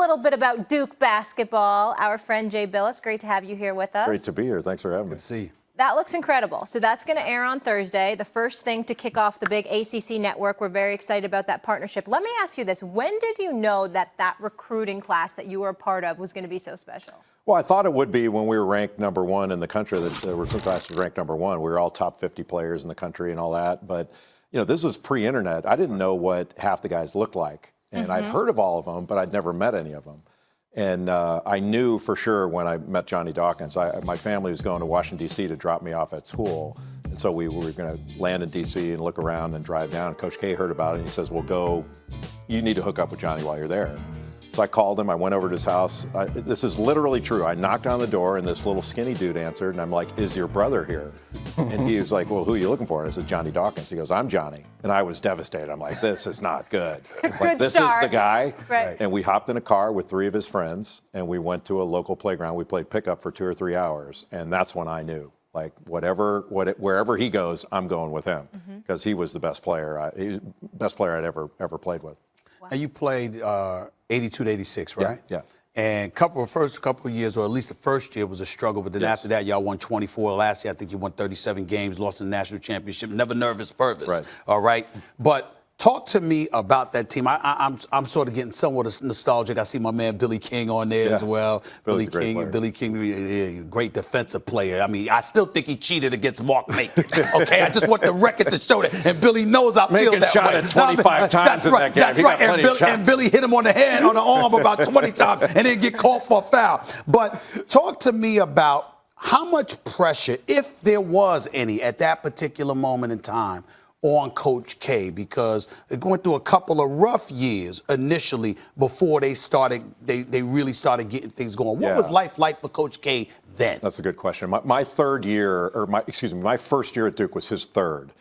little bit about Duke basketball. Our friend Jay Bilas, great to have you here with us. Great to be here. Thanks for having me. Good to see you. That looks incredible. So that's going to air on Thursday, the first thing to kick off the big ACC network. We're very excited about that partnership. Let me ask you this. When did you know that recruiting class that you were a part of was going to be so special? Well, I thought it would be when we were ranked #1 in the country. The recruiting class was ranked #1. We were all top 50 players in the country and all that. But, this was pre-internet. I didn't know what half the guys looked like. And I'd heard of all of them, but I'd never met any of them. And I knew for sure when I met Johnny Dawkins, my family was going to Washington, D.C. to drop me off at school. And so we were going to land in D.C. and look around and drive down. Coach K heard about it, and he says, well, go. You need to hook up with Johnny while you're there. So I called him. I went over to his house. This is literally true. I knocked on the door, and this little skinny dude answered. And I'm like, is your brother here? And he was like, well, who are you looking for? And I said, Johnny Dawkins. He goes, I'm Johnny. And I was devastated. I'm like, this is not good. Like, this is the guy. Right. And we hopped in a car with 3 of his friends, and we went to a local playground. We played pickup for 2 or 3 hours. And that's when I knew. Like, wherever he goes, I'm going with him. Because he was the best player. He was the best player I'd ever played with. Wow. And you played 82 to 86, right? Yeah. And first couple of years, or at least the first year, was a struggle. But then after that, y'all won 24. Last year, I think you won 37 games, lost the national championship. Never nervous, purpose. Right. All right. But talk to me about that team. I'm sort of getting somewhat nostalgic. I see my man Billy King on there as well. Billy King, great defensive player. I mean, I still think he cheated against Mark Macon. Okay, I just want the record to show that. And Billy knows I feel that shot way. at 25 times in that game. That's right. And Billy hit him on the head, on the arm about 20 times, and then get called for a foul. But talk to me about how much pressure, if there was any, at that particular moment in time, on Coach K, because they're going through a couple of rough years initially before they really started getting things going. What was life like for Coach K then? That's a good question. My first year at Duke was his third.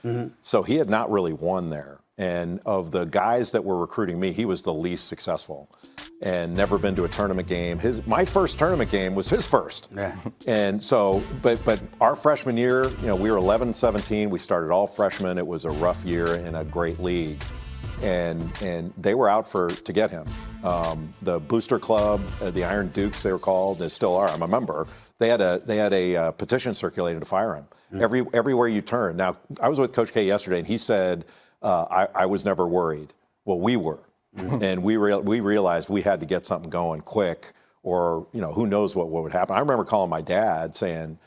So he had not really won there. And of the guys that were recruiting me, he was the least successful and never been to a tournament game. My first tournament game was his first. Yeah. And so, but our freshman year, we were 11-17. We started all freshmen. It was a rough year in a great league. And they were out to get him. The Booster Club, the Iron Dukes, they were called, they still are, I'm a member. They had a petition circulated to fire him. Everywhere you turn. Now, I was with Coach K yesterday, and he said, I was never worried. Well, we were. And we realized we had to get something going quick, or, who knows what would happen. I remember calling my dad saying,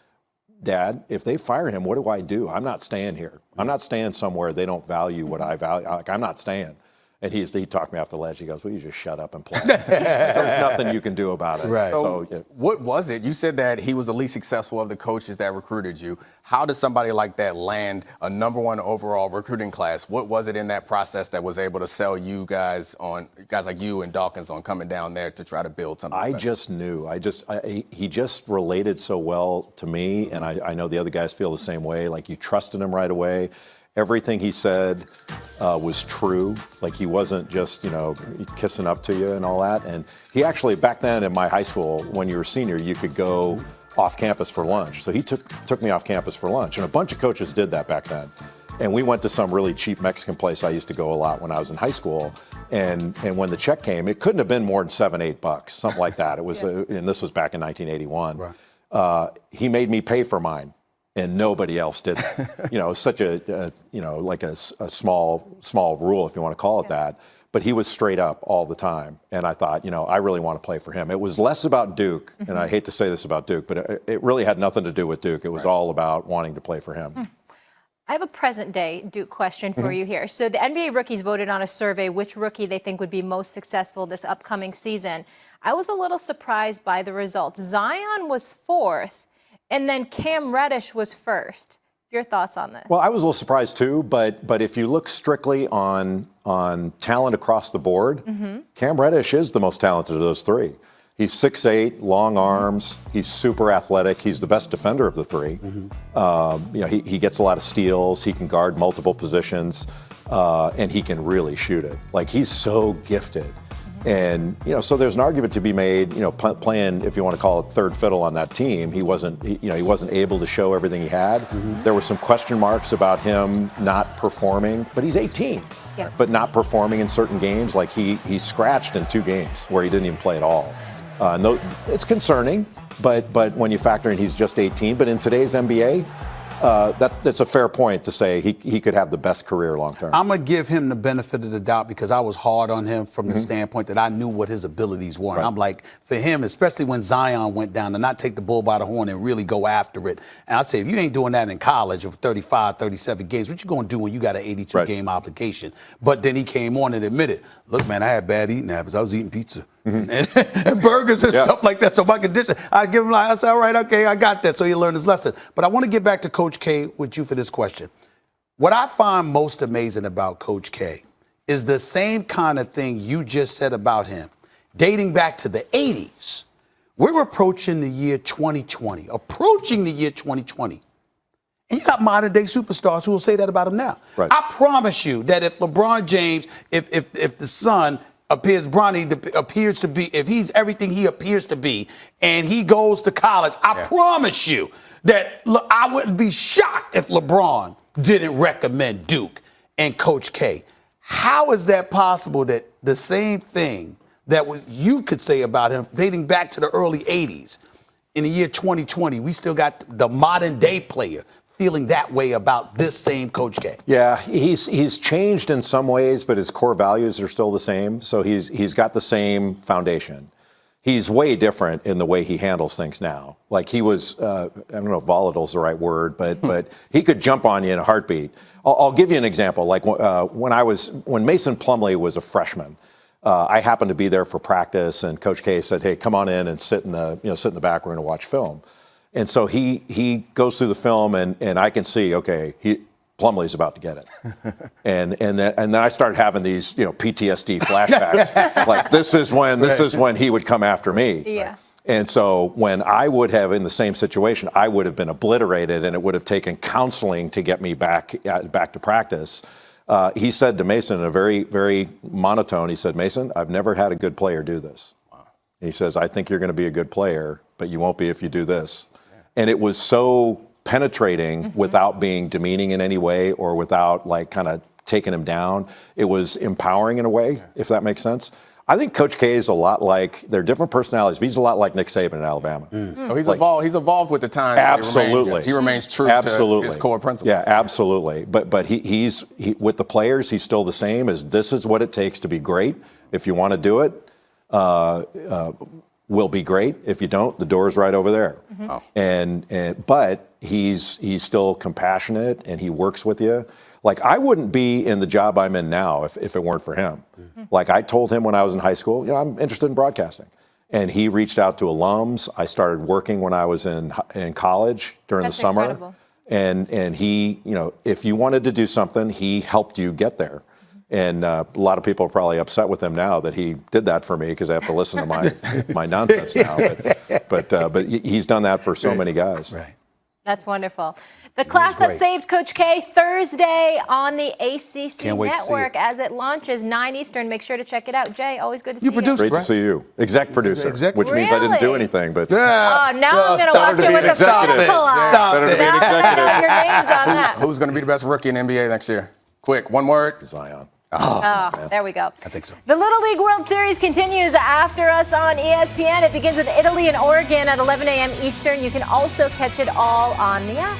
Dad, if they fire him, what do I do? I'm not staying here. I'm not staying somewhere they don't value what I value. Like, I'm not staying. And he talked me off the ledge. He goes, well, you just shut up and play. There's nothing you can do about it. Right. So what was it? You said that he was the least successful of the coaches that recruited you. How does somebody like that land a #1 overall recruiting class? What was it in that process that was able to sell you guys like you and Dawkins on coming down there to try to build something special? I just knew. He just related so well to me, and I know the other guys feel the same way. Like, you trusted him right away. Everything he said was true. Like, he wasn't just, kissing up to you and all that. And he actually, back then in my high school, when you were a senior, you could go off campus for lunch. So he took me off campus for lunch. And a bunch of coaches did that back then. And we went to some really cheap Mexican place I used to go a lot when I was in high school. And when the check came, it couldn't have been more than $7-8, something like that. It was, and this was back in 1981. Right. He made me pay for mine. And nobody else did that. Such a small rule, if you want to call it that. But he was straight up all the time. And I thought, I really want to play for him. It was less about Duke, and I hate to say this about Duke, but it really had nothing to do with Duke. It was all about wanting to play for him. I have a present-day Duke question for you here. So the NBA rookies voted on a survey which rookie they think would be most successful this upcoming season. I was a little surprised by the results. Zion was 4th. And then Cam Reddish was 1st. Your thoughts on this? Well, I was a little surprised too, but if you look strictly on talent across the board, Cam Reddish is the most talented of those 3. He's 6'8", long arms. He's super athletic. He's the best defender of the 3. He gets a lot of steals. He can guard multiple positions, and he can really shoot it. Like, he's so gifted. And, so there's an argument to be made, playing, if you want to call it third fiddle on that team, he wasn't able to show everything he had. There were some question marks about him not performing, but he's 18, but not performing in certain games. Like he scratched in 2 games where he didn't even play at all. It's concerning, but when you factor in he's just 18, but in today's NBA, that's a fair point to say he could have the best career long term. I'm going to give him the benefit of the doubt because I was hard on him from the standpoint that I knew what his abilities were. Right. I'm like, for him, especially when Zion went down, to not take the bull by the horn and really go after it. And I say, if you ain't doing that in college of 35, 37 games, what you going to do when you got an 82-game obligation? But then he came on and admitted, look, man, I had bad eating habits. I was eating pizza. And burgers and stuff like that. So my condition, I give him I said, all right, okay, I got that. So he learned his lesson. But I want to get back to Coach K with you for this question. What I find most amazing about Coach K is the same kind of thing you just said about him, dating back to the 80s. We're approaching the year 2020, And you got modern day superstars who will say that about him now. Right. I promise you that if LeBron James, if the son appears to be, if he's everything he appears to be, and he goes to college, I promise you that I wouldn't be shocked if LeBron didn't recommend Duke and Coach K. How is that possible that the same thing that you could say about him dating back to the early 80s, in the year 2020, we still got the modern day player feeling that way about this same Coach K? Yeah, he's changed in some ways, but his core values are still the same. So he's got the same foundation. He's way different in the way he handles things now. Like he was, I don't know if volatile is the right word, but he could jump on you in a heartbeat. I'll give you an example. Like when Mason Plumlee was a freshman, I happened to be there for practice, and Coach K said, "Hey, come on in and sit in the back. We're going to watch film." And so he goes through the film, and I can see, okay, Plumlee's about to get it. and then I started having these, PTSD flashbacks. Like this is when he would come after me. Yeah. And so when I would have, in the same situation, I would have been obliterated, and it would have taken counseling to get me back to practice. He said to Mason in a very, very monotone, he said, "Mason, I've never had a good player do this." Wow. He says, "I think you're going to be a good player, but you won't be if you do this." And it was so penetrating without being demeaning in any way or without kind of taking him down. It was empowering in a way, if that makes sense. I think Coach K is a lot like, they're different personalities, but he's a lot like Nick Saban in Alabama. Oh, he's evolved with the time. Absolutely. He remains true to his core principles. Yeah, absolutely. But he's with the players, he's still the same. This is what it takes to be great. If you want to do it, will be great. If you don't, the door's right over there. But he's still compassionate, and he works with you. Like, I wouldn't be in the job I'm in now if it weren't for him. Like, I told him when I was in high school, I'm interested in broadcasting. And he reached out to alums. I started working when I was in college during the summer. Incredible. And he, if you wanted to do something, he helped you get there. And a lot of people are probably upset with him now that he did that for me because I have to listen to my nonsense now. But he's done that for so many guys. Right. That's wonderful. The class that saved Coach K, Thursday on the ACC network as it launches 9 Eastern. Make sure to check it out. Jay, always good to see you. Produced, Great to see you. Exec producer, which means I didn't do anything. But now I'm going to watch it with the political eye. Better to be an executive. Your names on that. Who's going to be the best rookie in the NBA next year? Quick, one word. Zion. Oh, there we go. I think so. The Little League World Series continues after us on ESPN. It begins with Italy and Oregon at 11 a.m. Eastern. You can also catch it all on the app.